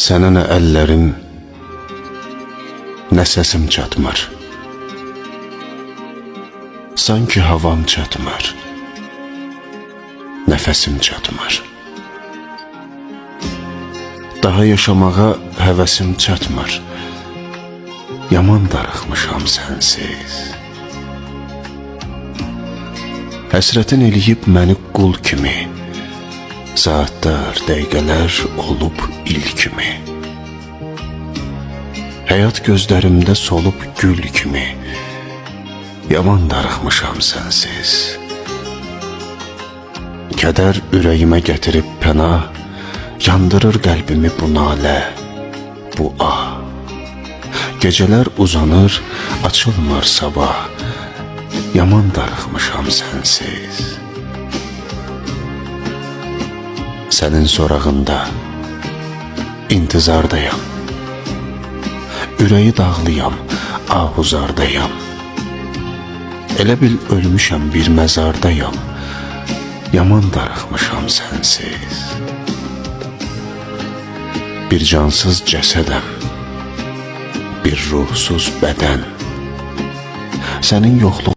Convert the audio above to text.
Sənə nə əllərim, nə səsim çatmır. Sanki havam çatmır, nəfəsim çatmır. Daha yaşamağa həvəsim çatmır. Yaman darıxmışam sənsiz. Həsrətin eləyib məni qul kimi, saatlar, dəqiqələr olub il kimi. Həyat gözlərimdə solub gül kimi, yaman darıxmışam sənsiz. Kədər ürəyimə gətirib pənah, yandırır qəlbimi bu nalə, bu ah. Gecələr uzanır, açılmır sabah, yaman darıxmışam sənsiz. Sənin sorağında intizardayam, ürəyi dağlıyam, ahuzardayam. Elə bil ölmüşəm bir məzardayam, yaman darıxmışam sənsiz. Bir cansız cəsədəm, bir ruhsuz bədən, sənin yoxluğun